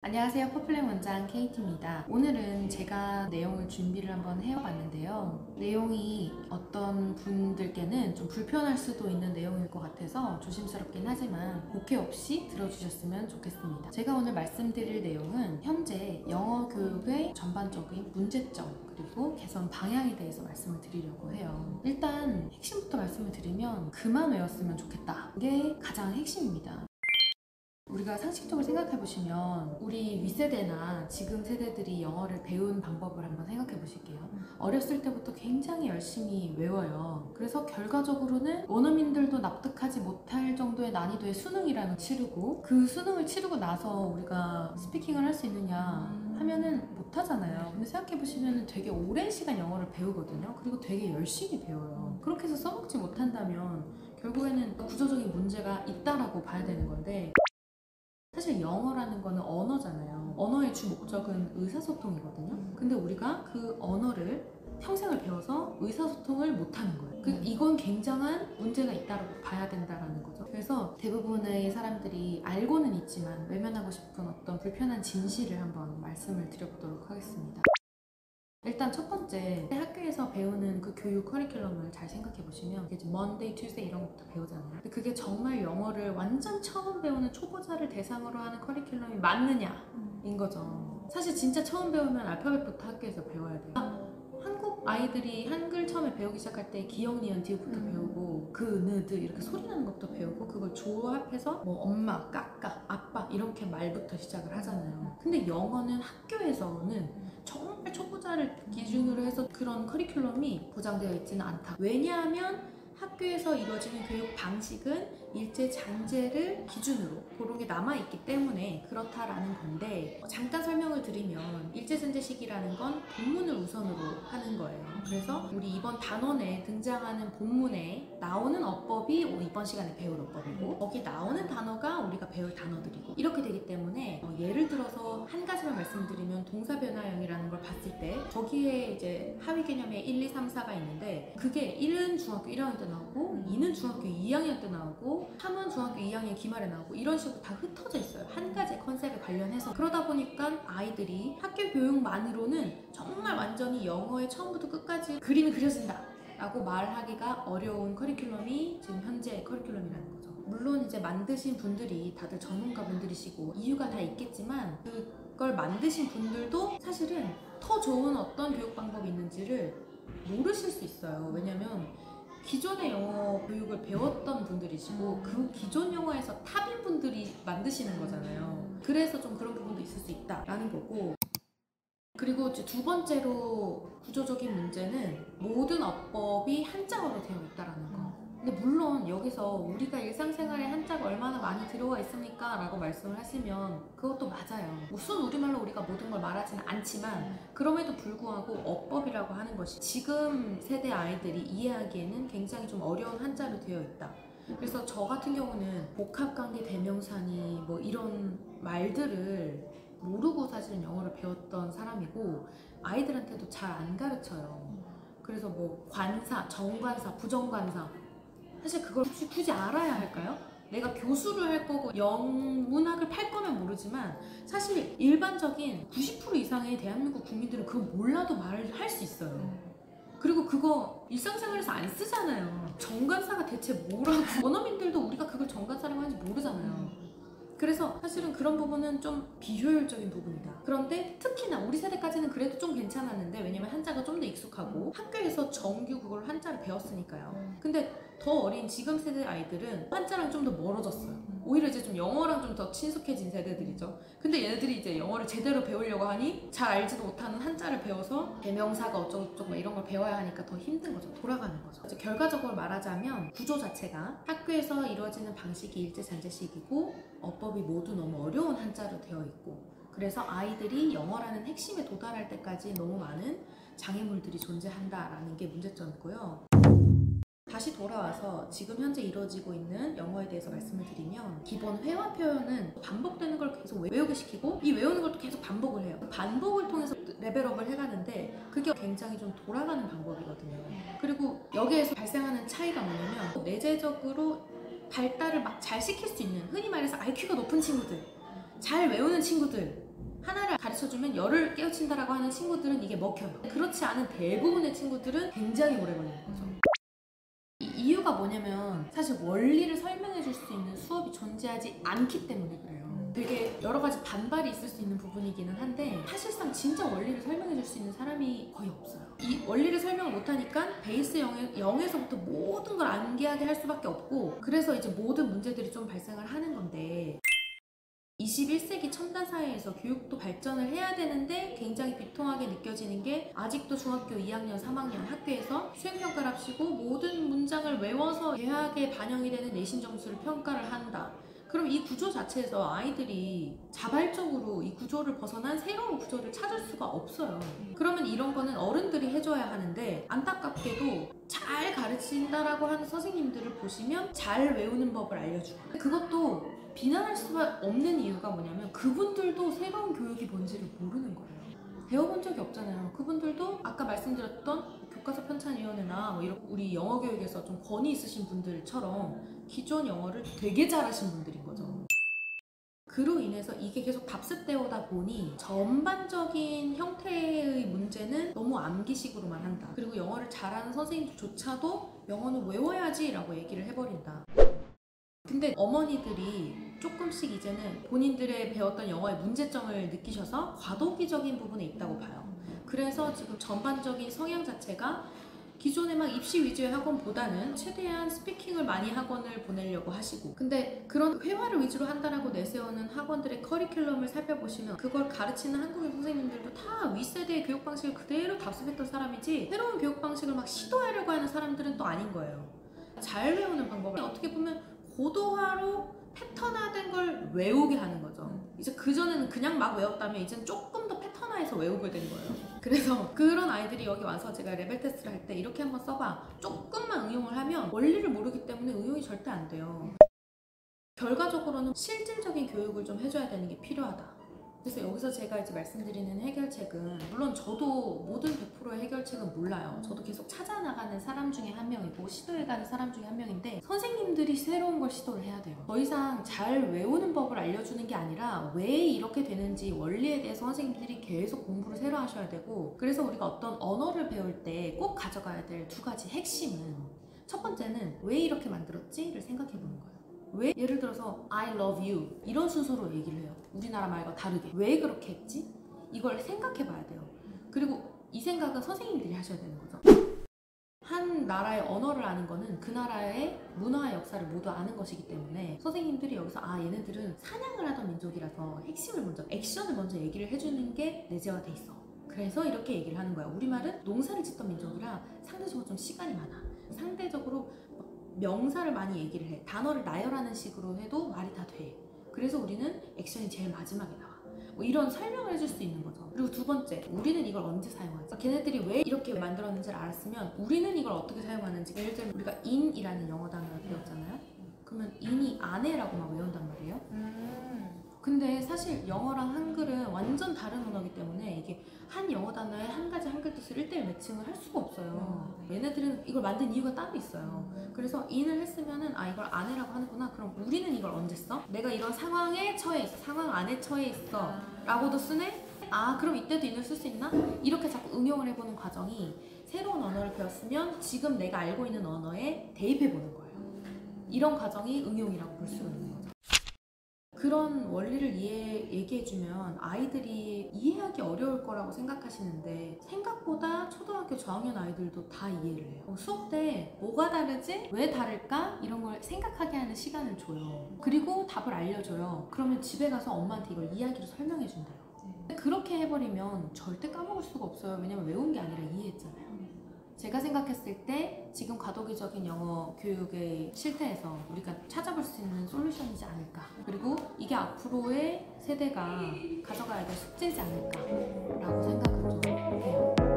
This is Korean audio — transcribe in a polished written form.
안녕하세요. 퍼플랜 원장 KT입니다. 오늘은 제가 내용을 준비를 한번 해봤는데요. 내용이 어떤 분들께는 좀 불편할 수도 있는 내용일 것 같아서 조심스럽긴 하지만 오해 없이 들어주셨으면 좋겠습니다. 제가 오늘 말씀드릴 내용은 현재 영어 교육의 전반적인 문제점 그리고 개선 방향에 대해서 말씀을 드리려고 해요. 일단 핵심부터 말씀을 드리면 그만 외웠으면 좋겠다. 이게 가장 핵심입니다. 우리가 상식적으로 생각해 보시면 우리 윗세대나 지금 세대들이 영어를 배운 방법을 한번 생각해 보실게요. 어렸을 때부터 굉장히 열심히 외워요. 그래서 결과적으로는 원어민들도 납득하지 못할 정도의 난이도의 수능이라는 걸 치르고 그 수능을 치르고 나서 우리가 스피킹을 할 수 있느냐 하면은 못하잖아요. 근데 생각해 보시면 되게 오랜 시간 영어를 배우거든요. 그리고 되게 열심히 배워요. 그렇게 해서 써먹지 못한다면 결국에는 구조적인 문제가 있다라고 봐야 되는 건데, 사실 영어라는 거는 언어잖아요. 언어의 주 목적은 의사소통이거든요. 근데 우리가 그 언어를 평생을 배워서 의사소통을 못하는 거예요. 이건 굉장한 문제가 있다고 봐야 된다는 거죠. 그래서 대부분의 사람들이 알고는 있지만 외면하고 싶은 어떤 불편한 진실을 한번 말씀을 드려보도록 하겠습니다. 일단 첫 번째, 학교에서 배우는 그 교육 커리큘럼을 잘 생각해 보시면 이제 Monday, Tuesday 이런 것부터 배우잖아요. 근데 그게 정말 영어를 완전 처음 배우는 초보자를 대상으로 하는 커리큘럼이 맞느냐인 거죠. 사실 진짜 처음 배우면 알파벳부터 학교에서 배워야 돼요. 한국 아이들이 한글 처음에 배우기 시작할 때 기역, 니은, 디귿부터 배우고 그, 느, 드 이렇게 소리 나는 것부터 배우고 그걸 조합해서 뭐 엄마, 까까, 아빠 이렇게 말부터 시작을 하잖아요. 근데 영어는 학교에서는 정말 초보자를 기준으로 해서 그런 커리큘럼이 보장되어 있지는 않다. 왜냐하면 학교에서 이루어지는 교육 방식은 일제 잔재를 기준으로 그런 게 남아있기 때문에 그렇다라는 건데, 잠깐 설명을 드리면 일제 잔재식이라는 건 본문을 우선으로 하는 거예요. 그래서 우리 이번 단원에 등장하는 본문에 나오는 어법이 이번 시간에 배울 어법이고 거기 나오는 단어가 우리가 배울 단어들이고 이렇게 되기 때문에 예를 들어서 한 가지만 말씀드리면 동사변화형이라는 걸 봤을 때 거기에 이제 하위 개념에 1, 2, 3, 4가 있는데 그게 1은 중학교 1학년 때 나오고 2는 중학교 2학년 때 나오고 3은 중학교 2학년 기말에 나오고 이런 식으로 다 흩어져 있어요. 한 가지 컨셉에 관련해서. 그러다 보니까 아이들이 학교 교육만으로는 정말 완전히 영어의 처음부터 끝까지 그림이 그려진다 라고 말하기가 어려운 커리큘럼이 지금 현재 커리큘럼이라는 거죠. 물론 이제 만드신 분들이 다들 전문가 분들이시고 이유가 다 있겠지만 그걸 만드신 분들도 사실은 더 좋은 어떤 교육 방법이 있는지를 모르실 수 있어요. 왜냐면 기존의 영어 교육을 배웠던 분들이시고 그 기존 영어에서 탑인 분들이 만드시는 거잖아요. 그래서 좀 그런 부분도 있을 수 있다라는 거고, 그리고 이제 두 번째로 구조적인 문제는 모든 어법이 한자어로 되어 있다는 거. 근데 물론 여기서 우리가 일상생활에 한자가 얼마나 많이 들어와 있습니까? 라고 말씀을 하시면 그것도 맞아요. 무슨 우리말로 우리가 모든 걸 말하지는 않지만 그럼에도 불구하고 어법이라고 하는 것이 지금 세대 아이들이 이해하기에는 굉장히 좀 어려운 한자로 되어 있다. 그래서 저 같은 경우는 복합관계 대명사니 뭐 이런 말들을 모르고 사실은 영어를 배웠던 사람이고 아이들한테도 잘 안 가르쳐요. 그래서 뭐 관사, 정관사, 부정관사 사실 그걸 굳이 알아야 할까요? 내가 교수를 할 거고 영문학을 팔 거면 모르지만 사실 일반적인 90% 이상의 대한민국 국민들은 그거 몰라도 말을 할 수 있어요. 그리고 그거 일상생활에서 안 쓰잖아요. 정관사가 대체 뭐라고. 원어민들도 우리가 그걸 정관사라고 하는지 모르잖아요. 그래서 사실은 그런 부분은 좀 비효율적인 부분이다. 그런데 특히나 우리 세대까지는 그래도 좀 괜찮았는데 왜냐면 한자가 좀 더 익숙하고 학교에서 정규 그걸 한자를 배웠으니까요. 근데 더 어린 지금 세대 아이들은 한자랑 좀 더 멀어졌어요. 오히려 이제 좀 영어랑 좀 더 친숙해진 세대들이죠. 근데 얘네들이 이제 영어를 제대로 배우려고 하니 잘 알지도 못하는 한자를 배워서 대명사가 어쩌고저쩌고 이런 걸 배워야 하니까 더 힘든 거죠. 돌아가는 거죠. 이제 결과적으로 말하자면 구조 자체가 학교에서 이루어지는 방식이 일제잔재식이고 어법이 모두 너무 어려운 한자로 되어 있고, 그래서 아이들이 영어라는 핵심에 도달할 때까지 너무 많은 장애물들이 존재한다라는 게 문제점이고요. 다시 돌아와서 지금 현재 이루어지고 있는 영어에 대해서 말씀을 드리면 기본 회화 표현은 반복되는 걸 계속 외우게 시키고 이 외우는 걸 또 계속 반복을 해요. 반복을 통해서 레벨업을 해가는데 그게 굉장히 좀 돌아가는 방법이거든요. 그리고 여기에서 발생하는 차이가 뭐냐면 내재적으로 발달을 막 잘 시킬 수 있는, 흔히 말해서 IQ가 높은 친구들, 잘 외우는 친구들 하나를 가르쳐주면 열을 깨우친다라고 하는 친구들은 이게 먹혀요. 그렇지 않은 대부분의 친구들은 굉장히 오래 걸리는 거죠. 이 이유가 뭐냐면 사실 원리를 설명해 줄 수 있는 수업이 존재하지 않기 때문에 그래요. 되게 여러 가지 반발이 있을 수 있는 부분이기는 한데 사실상 진짜 원리를 설명해 줄 수 있는 사람이 거의 없어요. 이 원리를 설명을 못하니까 베이스 0에서부터 모든 걸 암기하게 할 수밖에 없고, 그래서 이제 모든 문제들이 좀 발생을 하는 건데, 21세기 첨단 사회에서 교육도 발전을 해야 되는데 굉장히 비통하게 느껴지는 게, 아직도 중학교 2학년, 3학년 학교에서 수행평가를 합치고 모든 문장을 외워서 대학에 반영이 되는 내신 점수를 평가를 한다. 그럼 이 구조 자체에서 아이들이 자발적으로 이 구조를 벗어난 새로운 구조를 찾을 수가 없어요. 그러면 이런 거는 어른들이 해줘야 하는데, 안타깝게도 잘 가르친다라고 하는 선생님들을 보시면 잘 외우는 법을 알려주고, 그것도 비난할 수밖에 없는 이유가 뭐냐면 그분들도 새로운 교육이 뭔지를 모르는 거예요. 배워본 적이 없잖아요. 그분들도 아까 말씀드렸던 교과서 편찬위원회나 뭐 이런 우리 영어 교육에서 좀 권위 있으신 분들처럼 기존 영어를 되게 잘하신 분들인 거죠. 그로 인해서 이게 계속 답습되어 오다 보니 전반적인 형태의 문제는 너무 암기식으로만 한다. 그리고 영어를 잘하는 선생님조차도 영어는 외워야지 라고 얘기를 해버린다. 근데 어머니들이 조금씩 이제는 본인들의 배웠던 영어의 문제점을 느끼셔서 과도기적인 부분에 있다고 봐요. 그래서 지금 전반적인 성향 자체가 기존에 막 입시 위주의 학원보다는 최대한 스피킹을 많이 학원을 보내려고 하시고, 근데 그런 회화를 위주로 한다라고 내세우는 학원들의 커리큘럼을 살펴보시면 그걸 가르치는 한국인 선생님들도 다 윗세대의 교육 방식을 그대로 답습했던 사람이지 새로운 교육 방식을 막 시도하려고 하는 사람들은 또 아닌 거예요. 잘 외우는 방법을 어떻게 보면 고도화로 패턴화된 걸 외우게 하는 거죠. 이제 그전에는 그냥 막 외웠다면 이제는 조금 더 패턴화해서 외우게 된 거예요. 그래서 그런 아이들이 여기 와서 제가 레벨 테스트를 할 때 이렇게 한번 써봐, 조금만 응용을 하면 원리를 모르기 때문에 응용이 절대 안 돼요. 결과적으로는 실질적인 교육을 좀 해줘야 되는 게 필요하다. 그래서 여기서 제가 이제 말씀드리는 해결책은, 물론 저도 모든 100%의 해결책은 몰라요. 저도 계속 찾아나가는 사람 중에 한 명이고 시도해가는 사람 중에 한 명인데, 선생님들이 새로운 걸 시도를 해야 돼요. 더 이상 잘 외우는 법을 알려주는 게 아니라 왜 이렇게 되는지 원리에 대해서 선생님들이 계속 공부를 새로 하셔야 되고, 그래서 우리가 어떤 언어를 배울 때 꼭 가져가야 될 두 가지 핵심은, 첫 번째는 왜 이렇게 만들었지를 생각해 보는 거예요. 왜? 예를 들어서 I love you 이런 순서로 얘기를 해요. 우리나라 말과 다르게. 왜 그렇게 했지? 이걸 생각해 봐야 돼요. 그리고 이 생각은 선생님들이 하셔야 되는 거죠. 한 나라의 언어를 아는 거는 그 나라의 문화와 역사를 모두 아는 것이기 때문에 선생님들이 여기서 얘네들은 사냥을 하던 민족이라서 핵심을 먼저, 액션을 먼저 얘기를 해주는 게 내재화돼 있어. 그래서 이렇게 얘기를 하는 거야. 우리말은 농사를 짓던 민족이라 상대적으로 좀 시간이 많아. 상대적으로 명사를 많이 얘기를 해. 단어를 나열하는 식으로 해도 말이 다 돼. 그래서 우리는 액션이 제일 마지막에 나와. 뭐 이런 설명을 해줄 수 있는 거죠. 그리고 두 번째, 우리는 이걸 언제 사용하지? 걔네들이 왜 이렇게 만들었는지를 알았으면 우리는 이걸 어떻게 사용하는지, 예를 들면 우리가 in이라는 영어 단어를 배웠잖아요. 그러면 in이 아내라고 막 외운단 말이에요. 근데 사실 영어랑 한글은 완전 다른 언어이기 때문에 이게 한 영어 단어에 한 가지 한글 뜻을 1:1 매칭을 할 수가 없어요. 얘네들은 이걸 만든 이유가 따로 있어요. 그래서 in을 했으면은 이걸 아내라고 하는구나. 그럼 우리는 이걸 언제 써? 내가 이런 상황에 처해 있어. 상황 안에 처해 있어. 라고도 쓰네? 그럼 이때도 in을 쓸 수 있나? 이렇게 자꾸 응용을 해보는 과정이, 새로운 언어를 배웠으면 지금 내가 알고 있는 언어에 대입해보는 거예요. 이런 과정이 응용이라고 볼 수가 있는 거죠. 그런 원리를 얘기해주면 아이들이 이해하기 어려울 거라고 생각하시는데, 생각보다 초등학교 저학년 아이들도 다 이해를 해요. 수업 때 뭐가 다르지? 왜 다를까? 이런 걸 생각하게 하는 시간을 줘요. 그리고 답을 알려줘요. 그러면 집에 가서 엄마한테 이걸 이야기로 설명해 준대요. 그렇게 해버리면 절대 까먹을 수가 없어요. 왜냐면 외운 게 아니라 이해했잖아요. 제가 생각했을 때 지금 과도기적인 영어 교육의 실태에서 우리가 찾아볼 수 있는 솔루션이지 않을까, 그리고 이게 앞으로의 세대가 가져가야 될 숙제이지 않을까 라고 생각을 좀 해요.